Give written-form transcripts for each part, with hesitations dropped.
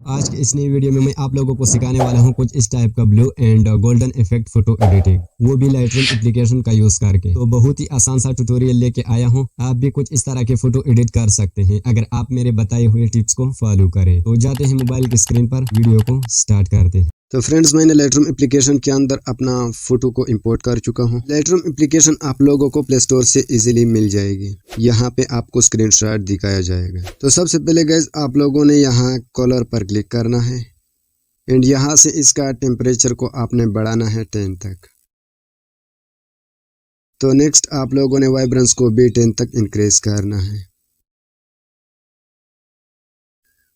आज की इस नई वीडियो में मैं आप लोगों को सिखाने वाला हूं कुछ इस टाइप का blue and golden effect photo editing, वो भी लाइटरूम एप्लीकेशन का यूज करके। तो बहुत ही आसान सा ट्यूटोरियल लेके आया हूं। आप भी कुछ इस तरह के फोटो एडिट कर सकते हैं अगर आप मेरे बताए हुए टिप्स को फॉलो करें। तो जाते हैं मोबाइल की स्क्रीन पर, वीडियो को स्टार्ट करते हैं। तो फ्रेंड्स, मैंने लाइटरूम एप्लीकेशन के अंदर अपना फोटो को इंपोर्ट कर चुका हूं। लाइटरूम एप्लीकेशन आप लोगों को प्ले स्टोर से इजीली मिल जाएगी। यहाँ पे आपको स्क्रीनशॉट दिखाया जाएगा। तो सबसे पहले गाइस, आप लोगों ने यहाँ कलर पर क्लिक करना है एंड यहाँ से इसका टेम्परेचर को आपने बढ़ाना है 10 तक। तो नेक्स्ट आप लोगों ने वाइब्रेंस को भी 10 तक इंक्रीज करना है।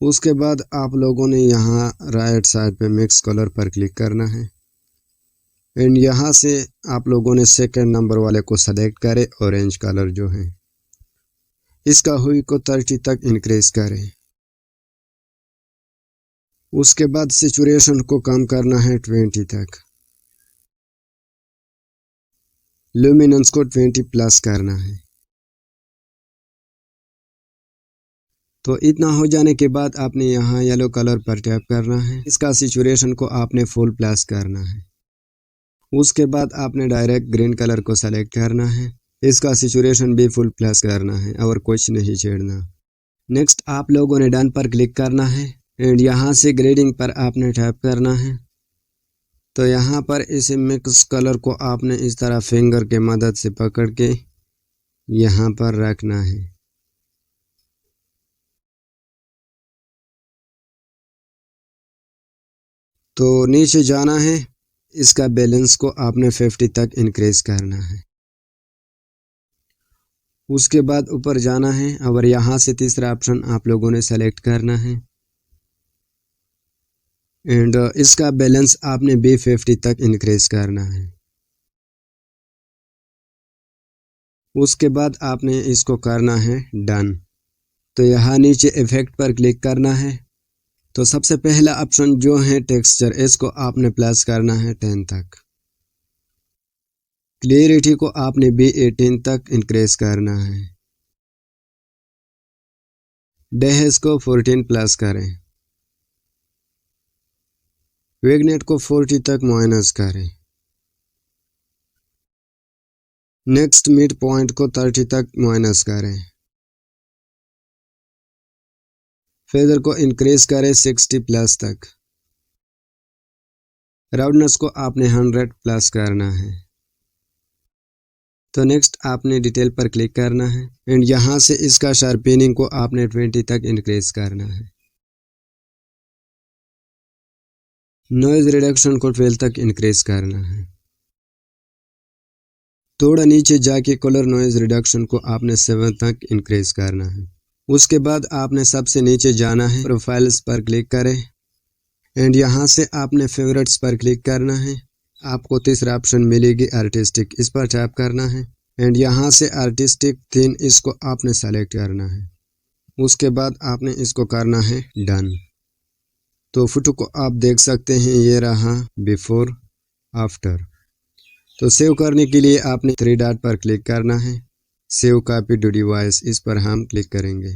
उसके बाद आप लोगों ने यहाँ राइट साइड पे मिक्स कलर पर क्लिक करना है एंड यहाँ से आप लोगों ने सेकंड नंबर वाले को सेलेक्ट करें, ऑरेंज कलर जो है, इसका हुई को 30 तक इंक्रीज करें। उसके बाद सैचुरेशन को कम करना है 20 तक, ल्यूमिनेंस को 20 प्लस करना है। तो इतना हो जाने के बाद आपने यहाँ येलो कलर पर टैप करना है, इसका सैचुरेशन को आपने फुल प्लस करना है। उसके बाद आपने डायरेक्ट ग्रीन कलर को सेलेक्ट करना है, इसका सैचुरेशन भी फुल प्लस करना है और कुछ नहीं छेड़ना। नेक्स्ट आप लोगों ने डन पर क्लिक करना है एंड यहाँ से ग्रेडिंग पर आपने टैप करना है। तो यहाँ पर इस मिक्स कलर को आपने इस तरह फिंगर के मदद से पकड़ के यहाँ पर रखना है। तो नीचे जाना है, इसका बैलेंस को आपने 50 तक इंक्रीज करना है। उसके बाद ऊपर जाना है और यहाँ से तीसरा ऑप्शन आप लोगों ने सेलेक्ट करना है एंड इसका बैलेंस आपने भी 50 तक इंक्रीज करना है। उसके बाद आपने इसको करना है डन। तो यहाँ नीचे इफेक्ट पर क्लिक करना है। तो सबसे पहला ऑप्शन जो है टेक्सचर, इसको आपने प्लस करना है 10 तक। क्लियरिटी को आपने भी 18 तक इंक्रीज करना है। डेहेस को 14 प्लस करें। विग्नेट को 40 तक माइनस करें। नेक्स्ट मिड पॉइंट को 30 तक माइनस करें। फेदर को इंक्रीज करें 60 प्लस तक। राउंडनेस को आपने 100 प्लस करना है। तो नेक्स्ट आपने डिटेल पर क्लिक करना है एंड यहाँ से इसका शार्पनिंग को आपने 20 तक इंक्रीज करना है। नॉइज रिडक्शन को 12 तक इंक्रीज करना है। थोड़ा नीचे जाके कलर नॉइज रिडक्शन को आपने 7 तक इंक्रीज करना है। उसके बाद आपने सबसे नीचे जाना है, प्रोफाइल्स पर क्लिक करें एंड यहाँ से आपने फेवरेट्स पर क्लिक करना है। आपको तीसरा ऑप्शन मिलेगी आर्टिस्टिक, इस पर टैप करना है एंड यहाँ से आर्टिस्टिक थीम इसको आपने सेलेक्ट करना है। उसके बाद आपने इसको करना है डन। तो फोटो को आप देख सकते हैं, ये रहा बिफोर आफ्टर। तो सेव करने के लिए आपने 3 डॉट पर क्लिक करना है, सेव कॉपी टू डिवाइस, इस पर हम क्लिक करेंगे।